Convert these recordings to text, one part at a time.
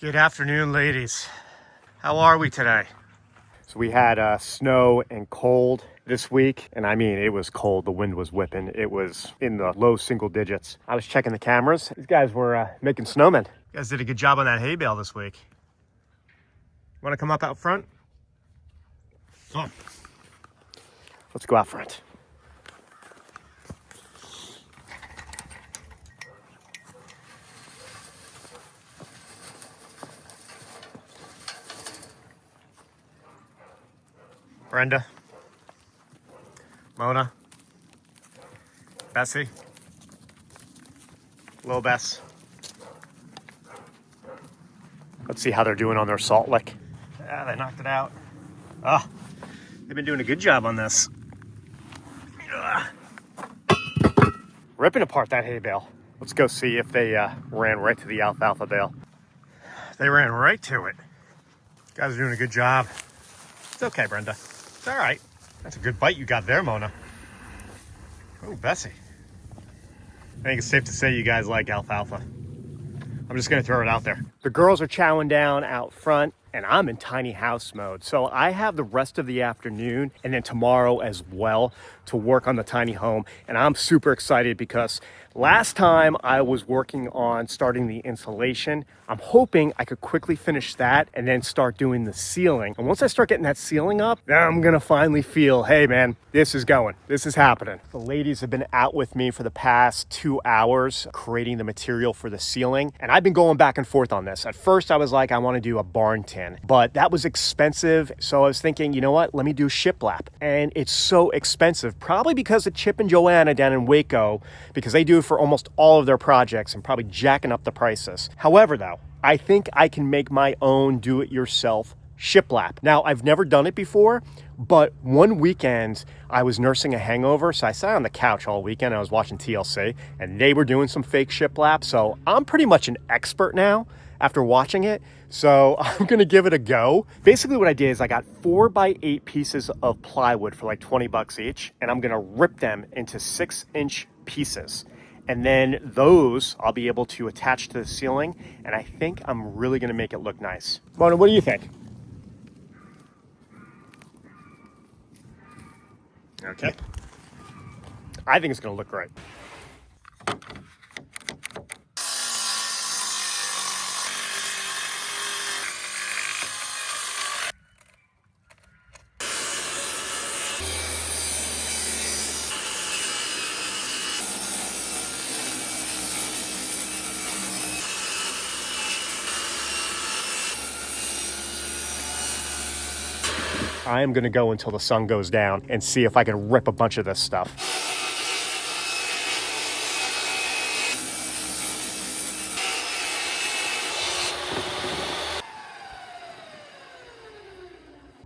Good afternoon, ladies. How are we today? So we had snow and cold this week, and I mean, it was cold. The wind was whipping. It was in the low single digits. I was checking the cameras. These guys were making snowmen. You guys did a good job on that hay bale this week. Want to come up out front? Come on. Let's go out front. Brenda, Mona, Bessie, Lil Bess. Let's see how they're doing on their salt lick. Yeah, they knocked it out. Ah, they've been doing a good job on this. Ripping apart that hay bale. Let's go see if they ran right to the alfalfa bale. They ran right to it. You guys are doing a good job. It's okay, Brenda. It's all right. That's a good bite you got there, Mona. Oh, Bessie. I think it's safe to say you guys like alfalfa. I'm just going to throw it out there. The girls are chowing down out front, and I'm in tiny house mode. So I have the rest of the afternoon and then tomorrow as well to work on the tiny home. And I'm super excited because last time I was working on starting the insulation. I'm hoping I could quickly finish that and then start doing the ceiling. And once I start getting that ceiling up, then I'm gonna finally feel, hey man, this is going, this is happening. The ladies have been out with me for the past 2 hours creating the material for the ceiling. And I've been going back and forth on this. At first I was like, I wanna do a barn tin, but that was expensive. So I was thinking, you know what, let me do shiplap. And it's so expensive, probably because of Chip and Joanna down in Waco, because they do it for almost all of their projects and probably jacking up the prices. However though, I think I can make my own do-it-yourself shiplap. Now, I've never done it before, but one weekend I was nursing a hangover, so I sat on the couch all weekend. I was watching TLC, and they were doing some fake shiplap, so I'm pretty much an expert now after watching it, so I'm gonna give it a go. Basically what I did is I got 4x8 pieces of plywood for like 20 bucks each, and I'm gonna rip them into 6-inch pieces. And then those I'll be able to attach to the ceiling, and I think I'm really gonna make it look nice. Mona, what do you think? Okay. I think it's gonna look great. I am gonna go until the sun goes down and see if I can rip a bunch of this stuff.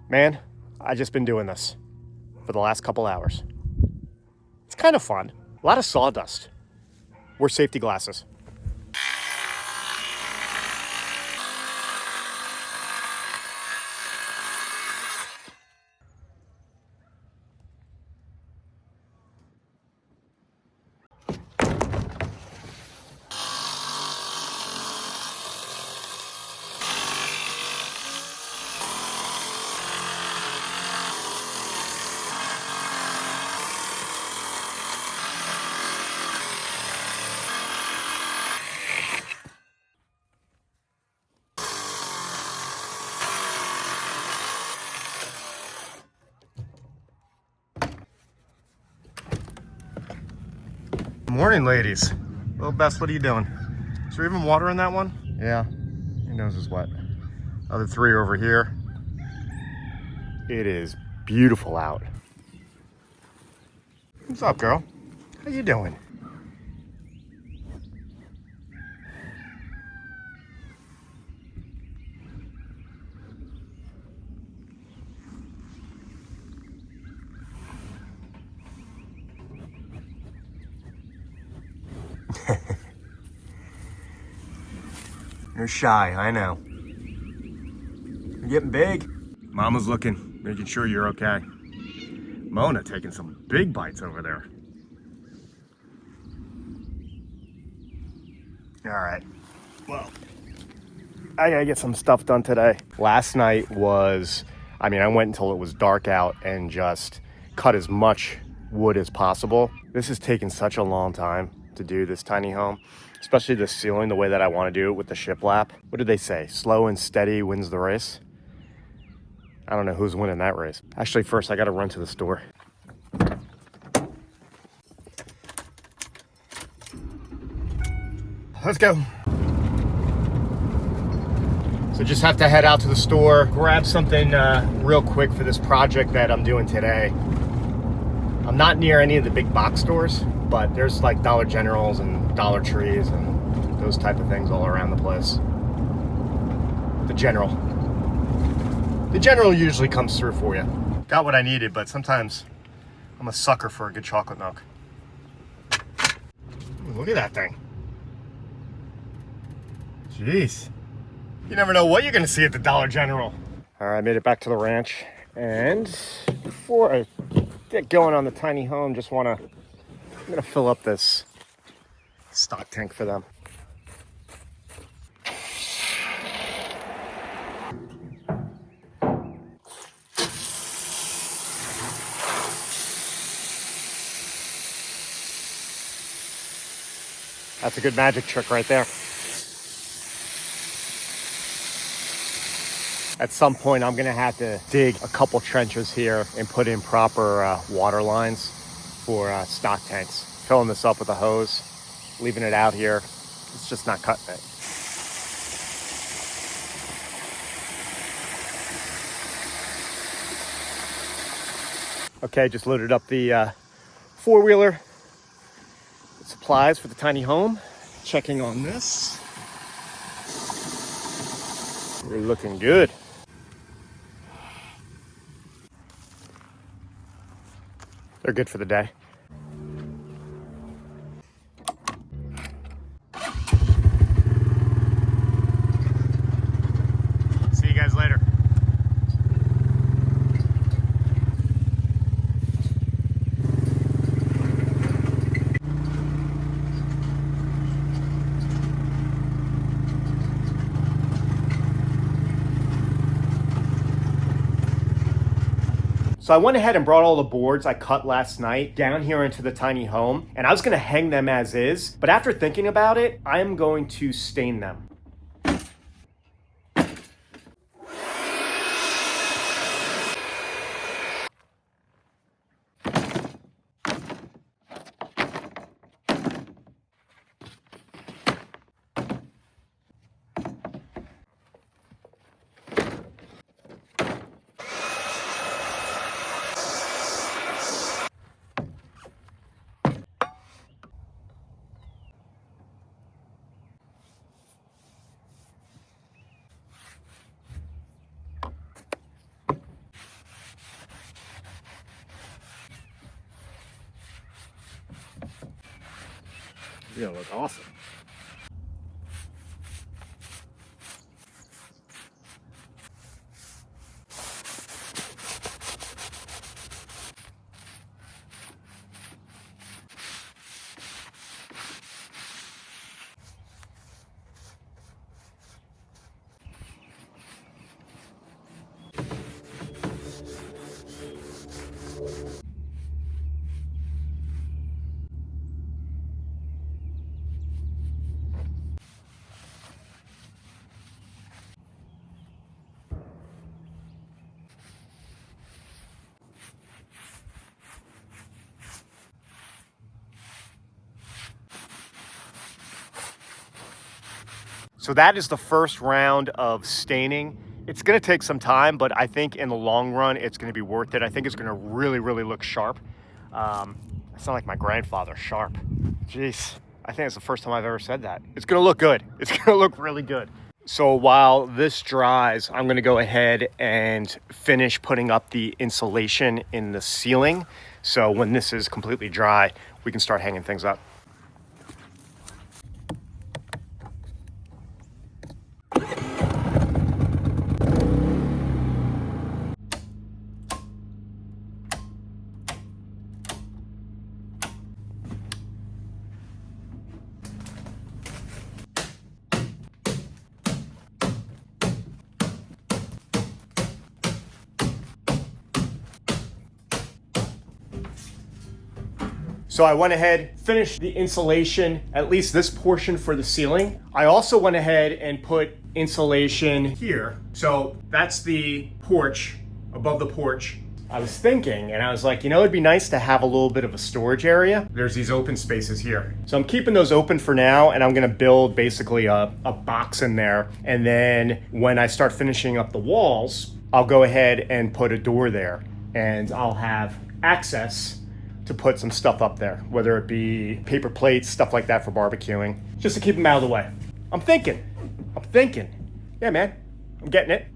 Man, I've just been doing this for the last couple hours. It's kind of fun. A lot of sawdust. Wear safety glasses. Morning, ladies. Little Bess, what are you doing? Is there even water in that one? Yeah, your nose is wet. Other three are over here. It is beautiful out. What's up, girl? How you doing? You're shy, I know. You're getting big. Mama's looking, making sure you're okay. Mona taking some big bites over there. All right, well, I gotta get some stuff done today. Last night was, I went until it was dark out and just cut as much wood as possible. This has taken such a long time to do this tiny home, especially the ceiling, the way that I want to do it with the shiplap. What did they say? Slow and steady wins the race. I don't know who's winning that race. Actually, first I gotta run to the store. Let's go. So just have to head out to the store, grab something real quick for this project that I'm doing today. I'm not near any of the big box stores, but there's like Dollar Generals and Dollar Trees and those type of things all around the place. The General usually comes through for you. Got what I needed, but sometimes I'm a sucker for a good chocolate milk. Ooh, look at that thing. Jeez. You never know what you're gonna see at the Dollar General. All right, I made it back to the ranch. And before I get going on the tiny home, I'm gonna fill up this stock tank for them. That's a good magic trick right there. At some point, I'm gonna have to dig a couple trenches here and put in proper water lines for stock tanks. Filling this up with a hose, leaving it out here, it's just not cutting it. Okay, just loaded up the four-wheeler. Supplies for the tiny home. Checking on this. We're looking good. They're good for the day. See you guys later. So I went ahead and brought all the boards I cut last night down here into the tiny home, and I was gonna hang them as is, but after thinking about it, I am going to stain them. You're gonna look awesome. So that is the first round of staining. It's gonna take some time, but I think in the long run, it's gonna be worth it. I think it's gonna really, really look sharp. I sound like my grandfather, sharp. Jeez, I think it's the first time I've ever said that. It's gonna look good. It's gonna look really good. So while this dries, I'm gonna go ahead and finish putting up the insulation in the ceiling. So when this is completely dry, we can start hanging things up. So I went ahead, finished the insulation, at least this portion for the ceiling. I also went ahead and put insulation here. So that's the porch, above the porch. I was thinking, and I was like, you know, it'd be nice to have a little bit of a storage area. There's these open spaces here. So I'm keeping those open for now, and I'm gonna build basically a box in there. And then when I start finishing up the walls, I'll go ahead and put a door there, and I'll have access to put some stuff up there, whether it be paper plates, stuff like that for barbecuing, just to keep them out of the way. I'm thinking. Yeah, man, I'm getting it.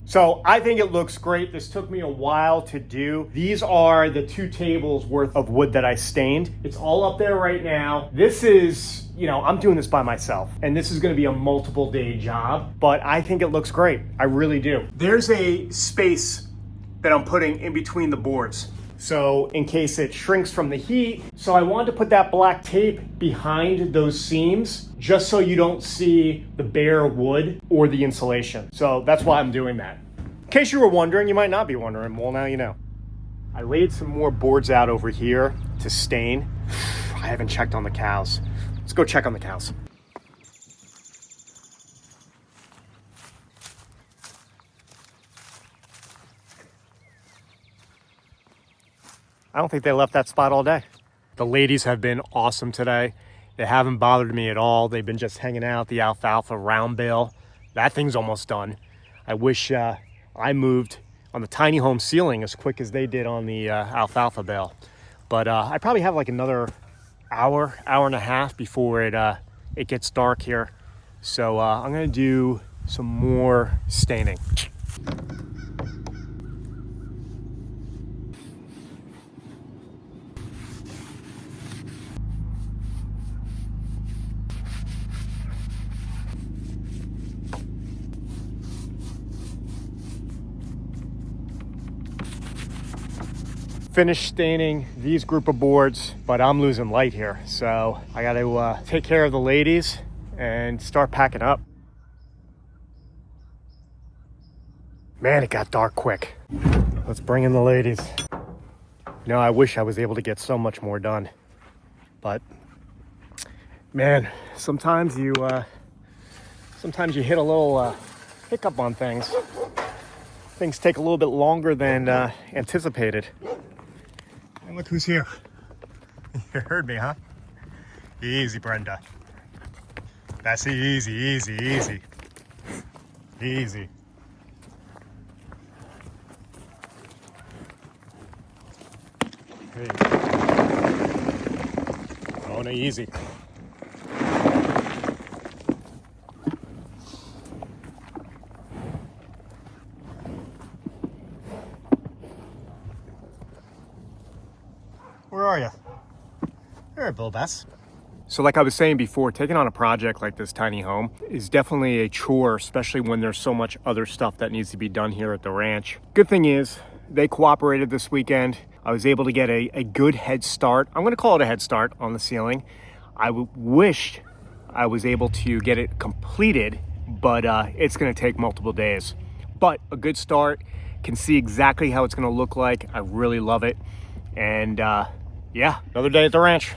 So I think it looks great. This took me a while to do. These are the 2 tables worth of wood that I stained. It's all up there right now. This is, you know, I'm doing this by myself, and this is gonna be a multiple day job, but I think it looks great. I really do. There's a space that I'm putting in between the boards, so in case it shrinks from the heat. So I wanted to put that black tape behind those seams just so you don't see the bare wood or the insulation. So that's why I'm doing that. In case you were wondering, you might not be wondering, well, now you know. I laid some more boards out over here to stain. I haven't checked on the cows. Let's go check on the cows. I don't think they left that spot all day. The ladies have been awesome today. They haven't bothered me at all. They've been just hanging out the alfalfa round bale. That thing's almost done. I wish I moved on the tiny home ceiling as quick as they did on the alfalfa bale. But I probably have like another hour and a half before it gets dark here. So I'm gonna do some more staining. Finished staining these group of boards, but I'm losing light here. So I got to take care of the ladies and start packing up. Man, it got dark quick. Let's bring in the ladies. You know, I wish I was able to get so much more done, but man, sometimes you hit a little hiccup on things. Things take a little bit longer than anticipated. And look who's here. You heard me, huh? Easy, Brenda. That's easy, easy, easy. Easy. Oh, no, easy. Where are you? There, Bill Bess. So like I was saying before, taking on a project like this tiny home is definitely a chore, especially when there's so much other stuff that needs to be done here at the ranch. Good thing is they cooperated this weekend. I was able to get a good head start. I'm gonna call it a head start on the ceiling. I wished I was able to get it completed, but it's gonna take multiple days. But a good start, can see exactly how it's gonna look like. I really love it. And yeah, another day at the ranch.